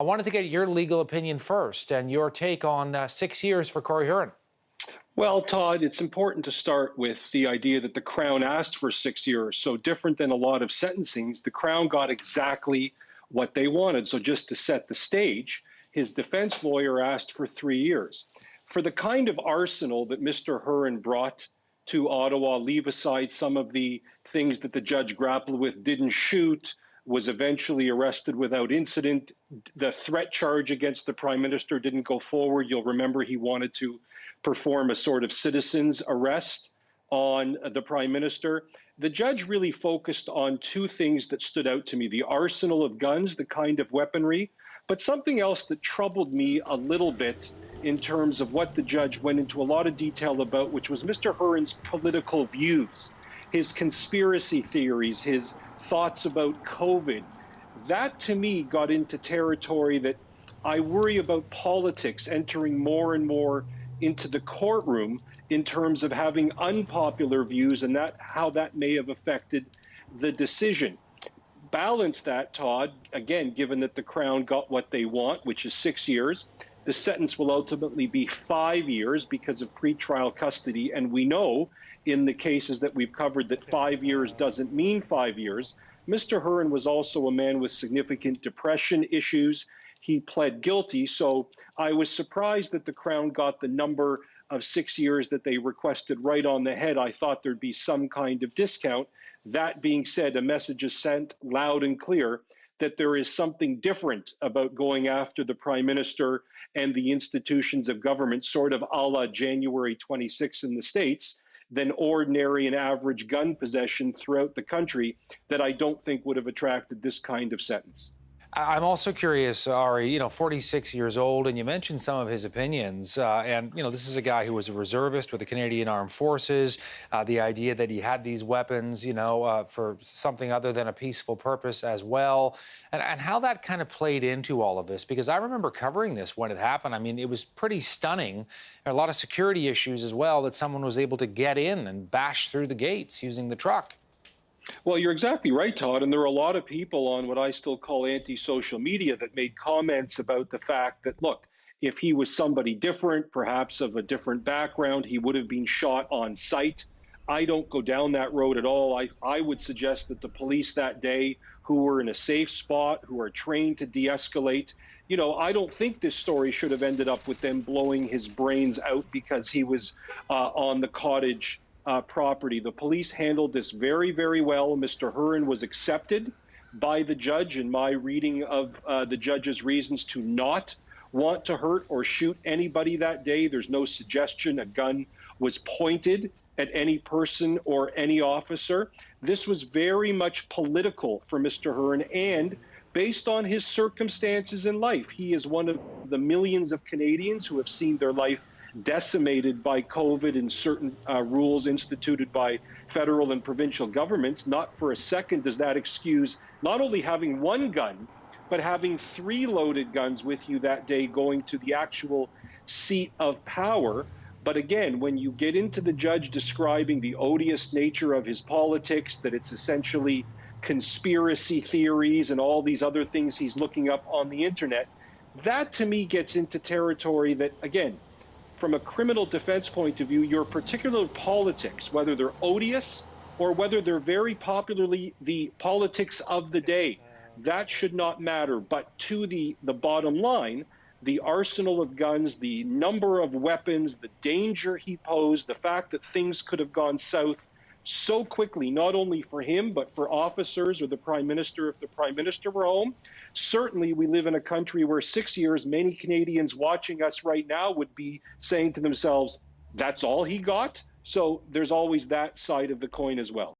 I wanted to get your legal opinion first and your take on 6 years for Corey Hearn. Well, Todd, it's important to start with the idea that the Crown asked for 6 years. So different than a lot of sentencings, the Crown got exactly what they wanted. So just to set the stage, his defense lawyer asked for 3 years. For the kind of arsenal that Mr. Hearn brought to Ottawa, leave aside some of the things that the judge grappled with, didn't shoot, was eventually arrested without incident. The threat charge against the Prime Minister didn't go forward. You'll remember he wanted to perform a sort of citizen's arrest on the Prime Minister. The judge really focused on two things that stood out to me: the arsenal of guns, the kind of weaponry, but something else that troubled me a little bit in terms of what the judge went into a lot of detail about, which was Mr. Hearn's political views, his conspiracy theories, his thoughts about COVID. That to me got into territory that I worry about politics entering more and more into the courtroom in terms of having unpopular views and that how that may have affected the decision. Balance that, Todd, again, given that the Crown got what they want, which is 6 years. The sentence will ultimately be 5 years because of pretrial custody. And we know in the cases that we've covered that 5 years doesn't mean 5 years. Mr. Hearn was also a man with significant depression issues. He pled guilty. So I was surprised that the Crown got the number of 6 years that they requested right on the head. I thought there'd be some kind of discount. That being said, a message is sent loud and clear that there is something different about going after the Prime Minister and the institutions of government, sort of a la January 26th in the States, than ordinary and average gun possession throughout the country that I don't think would have attracted this kind of sentence. I'm also curious, Ari, 46 years old, and you mentioned some of his opinions. This is a guy who was a reservist with the Canadian Armed Forces. The idea that he had these weapons, for something other than a peaceful purpose as well, and how that kind of played into all of this. Because I remember covering this when it happened. I mean, it was pretty stunning. There are a lot of security issues as well that someone was able to get in and bash through the gates using the truck. Well, you're exactly right, Todd. And there are a lot of people on what I still call anti-social media that made comments about the fact that, look, if he was somebody different, perhaps of a different background, he would have been shot on sight. I don't go down that road at all. I would suggest that the police that day, who were in a safe spot, who are trained to de-escalate, I don't think this story should have ended up with them blowing his brains out because he was on the cottage property. The police handled this very, very well. Mr. Hearn was accepted by the judge in my reading of the judge's reasons to not want to hurt or shoot anybody that day. There's no suggestion a gun was pointed at any person or any officer. This was very much political for Mr. Hearn, and based on his circumstances in life, he is one of the millions of Canadians who have seen their life decimated by COVID and certain rules instituted by federal and provincial governments. Not for a second does that excuse not only having one gun, but having three loaded guns with you that day going to the actual seat of power. But again, when you get into the judge describing the odious nature of his politics, that it's essentially conspiracy theories and all these other things he's looking up on the internet, that to me gets into territory that, again, from a criminal defense point of view, your particular politics, whether they're odious or whether they're very popularly the politics of the day, that should not matter. But to the bottom line, the arsenal of guns, the number of weapons, the danger he posed, the fact that things could have gone south so quickly, not only for him, but for officers or the Prime Minister if the Prime Minister were home. Certainly, we live in a country where 6 years, many Canadians watching us right now would be saying to themselves, that's all he got? So there's always that side of the coin as well.